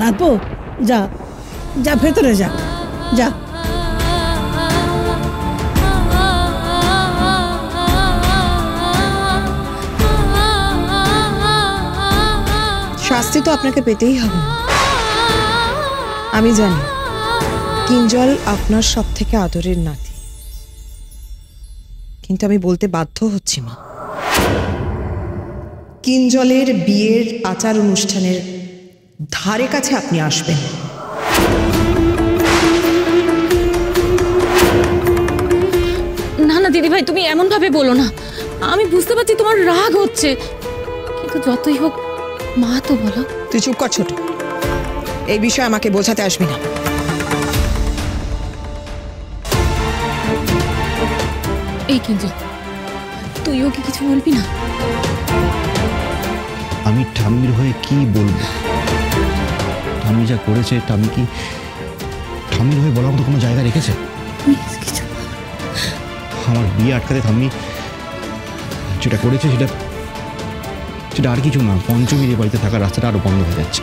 নাতবো, যা যা ভেতরে যা যা। শাস্তি তো আপনাকে পেতেই হবে। আমি জানি কিঞ্জল আপনার সব থেকে আদরের নাতি, কিন্তু আমি বলতে বাধ্য হচ্ছি মা, কিঞ্জলের বিয়ের আচার অনুষ্ঠানের ধারে কাছে আপনি আসবেন। না না দিদি ভাই, তুমি এমন ভাবে বলো না। আমি বুঝতে পারছি তোমার রাগ হচ্ছে, কিন্তু যতই হোক মা তো বলো। তুই চুপ কর ছোট, এই বিষয়ে আমাকে বোঝাতে আসবি না। এই কিঞ্জল, তুই ওকে কিছু বলবি না? আমি ঠাম্মির হয়ে কি বলবো? ঠাম্মি যা করেছে, ঠাম্মি কি ঠাম্মির হয়ে বলার মতো কোনো জায়গা রেখেছে? আমার বিয়ে আটকাতে ঠাম্মি যেটা করেছে সেটা সেটা আর কিছু না, পঞ্চমীর এ বাড়িতে থাকার রাস্তাটা আরো বন্ধ হয়ে যাচ্ছে।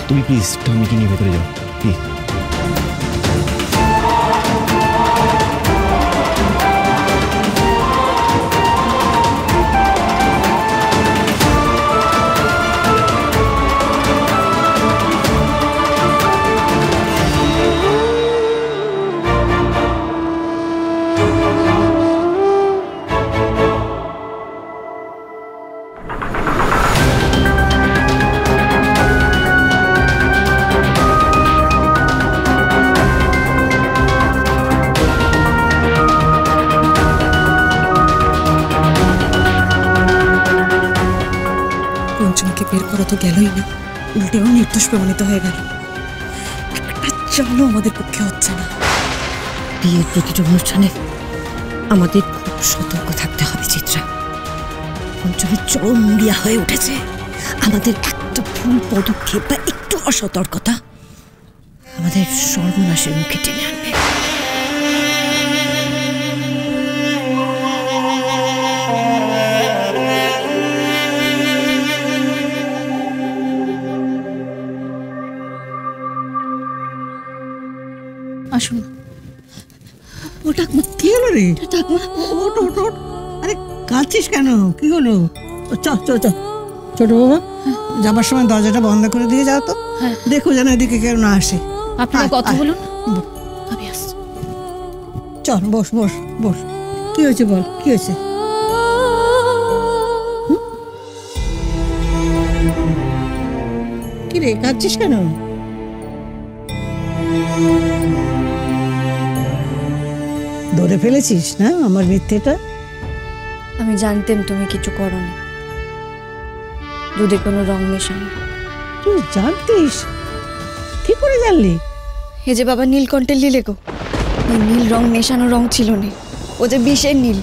তুমি প্লিজ ঠাম্মিকে নিয়ে ভেতরে যাও প্লিজ। পঞ্চমীকে বের করা তো গেলই না, উল্টেও নির্দোষ প্রমাণিত হয়ে গেল। একটা চালও আমাদের পক্ষে হচ্ছে না। বিয়ের প্রতিটা অনুষ্ঠানে আমাদের খুব সতর্ক থাকতে হবে চিত্রা। পঞ্চমী চরম মুড়িয়া হয়ে উঠেছে। আমাদের একটা ভুল পদক্ষেপ বা একটু অসতর্কতা আমাদের সর্বনাশের মুখে টেনে আনবে। আসুন। ও ঠাকমা, কি হলো রে? ঠাকমা ওঠ ওঠ ওঠ। আরে কাঁদছিস কেন? কি হলো? চ চ চ ছোট বাবা, যাবার সময় দরজাটা বন্ধ করে দিয়ে যাও তো। দেখো যেন এদিকে কেউ না আসে। আপনারা কথা বলুন, আমি আসছি। চল বস বস বস। কি হয়েছে বল, কি হয়েছে? কি রে, কাঁদছিস কেন? ধরে ফেলেছিস না আমার মিথ্যেটা? আমি জানতাম তুমি কিছু করোনি, দুধে কোনো রং মেশানো। তুই জানতিস? কি করে জানলি? এ যে বাবা নীলকণ্ঠের লীলে গো, ওই নীল রং মেশানো রং ছিল না, ও যে বিষের নীল।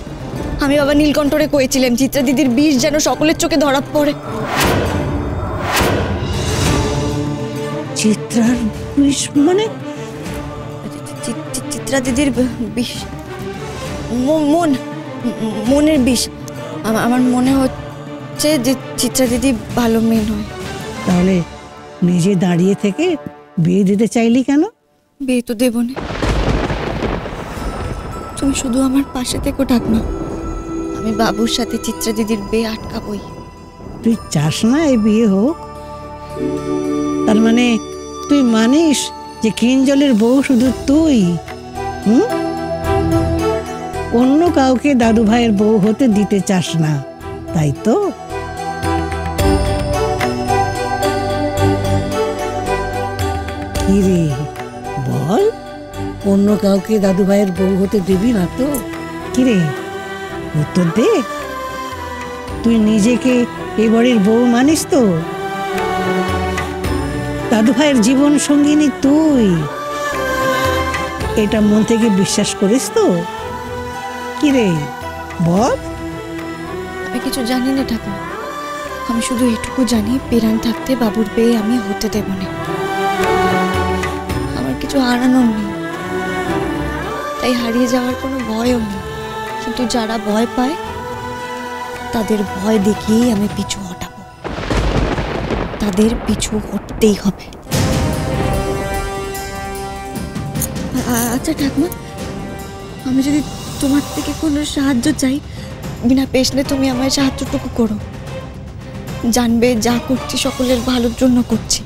আমি বাবা নীলকণ্ঠরে কয়েছিলাম চিত্রা দিদির বিষ যেন সকলের চোখে ধরা পড়ে। চিত্রার বিষ মানে? চিত্রা দিদির বিষ, মনের বিষ। আমার মনে হচ্ছে যে চিত্রা দিদি ভালো মেয়ে নয়। তাহলে নিজে দাঁড়িয়ে থেকে বিয়ে দিতে চাইলি কেন? বিয়ে তো দেব না, তুমি শুধু আমার পাশে থেকো ঠাকুমা। আমি বাবুর সাথে চিত্রা দিদির বিয়ে আটকাবই। তুই চাস না এই বিয়ে হোক? তার মানে তুই মানিস যে কিঞ্জলের বউ শুধু তুই? অন্য কাউকে দাদু ভাইয়ের বউ হতে দিতে চাস না, তাই তো? কি রে বল, অন্য কাউকে দাদু ভাইয়ের বউ হতে দিবি না তো? কি রে, উত্তর দে। তুই নিজেকে এ বাড়ির বউ মানিস তো? দাদু ভাইয়ের জীবন সঙ্গিনী তুই, এটা মন থেকে বিশ্বাস করিস তো? কি রে বল। আমি কিছু জানি না ঠাকুমা, আমি শুধু এটুকু জানি পেরান থাকতে বাবুর বিয়ে আমি হতে দেব না। আমার কিছু হারানোর নেই, তাই হারিয়ে যাওয়ার কোনো ভয়ও নেই। কিন্তু যারা ভয় পায় তাদের ভয় দেখিয়েই আমি পিছু হটাবো। তাদের পিছু হটতেই হবে। আচ্ছা ঠাকুমা, আমি যদি তোমার থেকে কোনো সাহায্য চাই, বিনা প্রশ্নে তুমি আমায় সাহায্যটুকু করো। জানবে যা করছি সকলের ভালোর জন্য করছি।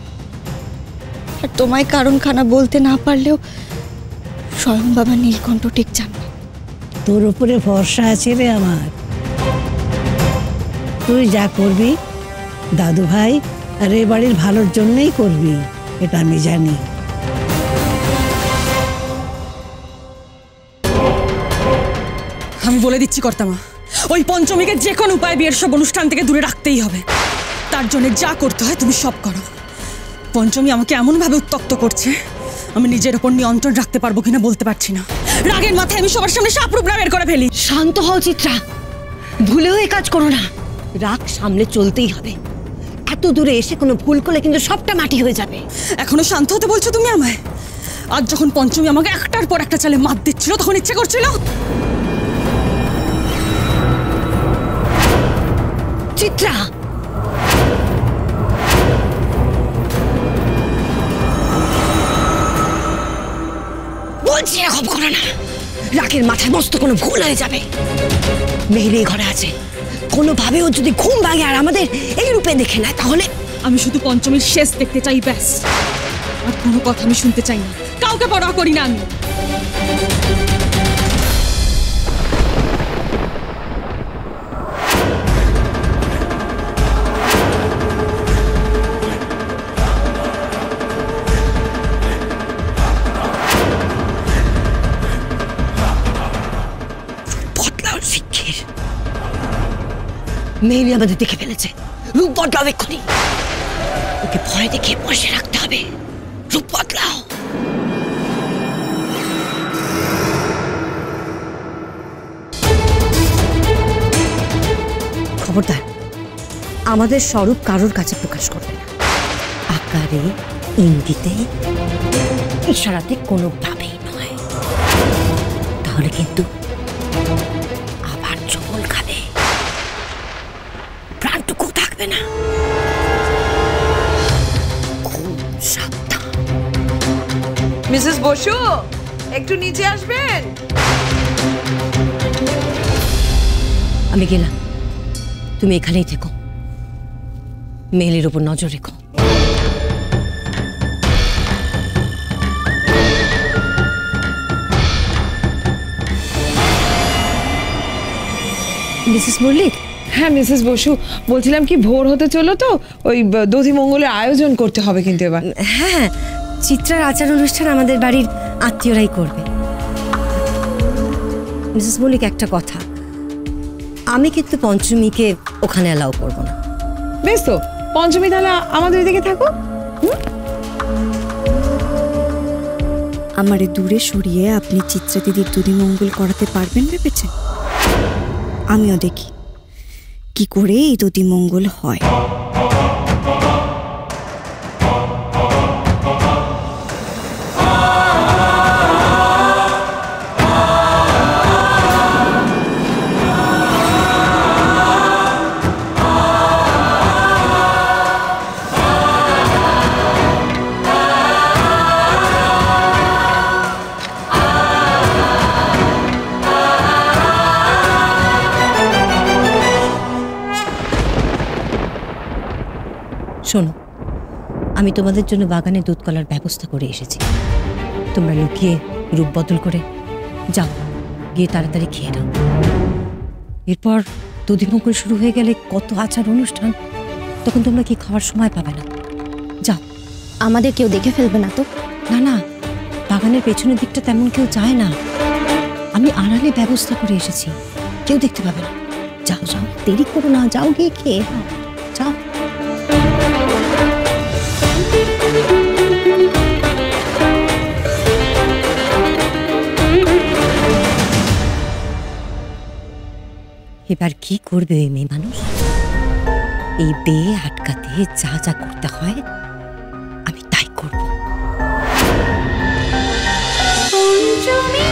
আর তোমায় কারণ খানা বলতে না পারলেও স্বয়ং বাবা নীলকণ্ঠ ঠিক জানবে। তোর উপরে ভরসা আছে রে আমার। তুই যা করবি দাদু ভাই আর এ বাড়ির ভালোর জন্যই করবি, এটা আমি জানি। আমি বলে দিচ্ছি কর্তামা, ওই পঞ্চমীকে যে কোনো উপায় বিয়ের সব অনুষ্ঠান থেকে দূরে রাখতেই হবে। তার জন্য যা করতে হয় তুমি সব করো। পঞ্চমী আমাকে এমনভাবে উত্তক্ত করছে, আমি নিজের ওপর নিয়ন্ত্রণ রাখতে পারবো কিনা বলতে পারছি না। রাগের মাথায় আমি সবার সামনে সাপরূপরা বের করে ফেলি। শান্ত হও চিত্রা, ভুলেও এই কাজ করো না। রাগ সামলে চলতেই হবে। এত দূরে এসে কোনো ভুল করলে কিন্তু সবটা মাটি হয়ে যাবে। এখনো শান্ত হতে বলছো তুমি আমায়? আজ যখন পঞ্চমী আমাকে একটার পর একটা চালে মাত দিচ্ছিল, তখন ইচ্ছে করছিল চিত্রা, বলছি এরকম করো না। রাগের মাথায় মস্ত কোনো ভুল হয়ে যাবে। মেহেলি ঘরে আছে, কোনোভাবেও যদি ঘুম ভাঙে আর আমাদের এই রূপে দেখে নেয়, তাহলে আমি শুধু পঞ্চমীর শেষ দেখতে চাই, ব্যাস। আর কোনো কথা আমি শুনতে চাই না, কাউকে পরোয়া করি না আমি। বদলাও শিক্ষের। মেহেলি আমাদের দেখে ফেলেছে, রূপ বদলাও এক্ষুনি। ওকে ভয় দেখে বসে রাখতে হবে। রূপ বদলাও। খবরদার, আমাদের স্বরূপ কারোর কাছে প্রকাশ করবে না। আকারে, ইঙ্গিতে, ইশারাতে কোনোভাবেই নয়। তাহলে কিন্তু আবার জল খাবে, প্রাণটুকু থাকবে না। খুব সাবধান। মিসেস বসু, একটু নিচে আসবেন। আমি গেলাম, তুমি এখানেই থেকো। মেহেলির উপর নজর রেখো। মিসেস মল্লিক। হ্যাঁ মিসেস বসু, বলছিলাম কি ভোর হতে চলো তো, ওই দধিমঙ্গলের আয়োজন করতে হবে কিন্তু এবার। হ্যাঁ, চিত্রার আচার অনুষ্ঠান আমাদের বাড়ির আত্মীয়রাই করবে। মিসেস মল্লিক, একটা কথা, আমি কিন্তু পঞ্চমীকে ওখানে অ্যালাউ করবো না। বেশ তো, পঞ্চমী তাহলে আমাদের দিকে থাকো। আমারে দূরে সরিয়ে আপনি চিত্রা দিদির দধিমঙ্গল করাতে পারবেন ভেবেছেন? আমিও দেখি কি করে এই দধিমঙ্গল হয়। শোনো, আমি তোমাদের জন্য বাগানে দুধ কলার ব্যবস্থা করে এসেছি। তোমরা লুকিয়ে রূপ বদল করে যাও, গিয়ে তাড়াতাড়ি খেয়ে নাও। এরপর দধিমঙ্গল শুরু হয়ে গেলে কত আচার অনুষ্ঠান, তখন তোমরা কি খাওয়ার সময় পাবে না। যাও। আমাদের কেউ দেখে ফেলবে না তো? না না, বাগানের পেছনের দিকটা তেমন কেউ যায় না। আমি আড়ালে ব্যবস্থা করে এসেছি, কেউ দেখতে পাবে না। যাও যাও, দেরি করো না, যাও গিয়ে খেয়ে নাও, যাও। এবার কি করবে ওই মেয়ে মানুষ? এই বেয়ে আটকাতে যা যা করতে হয় আমি তাই করব। পঞ্চমী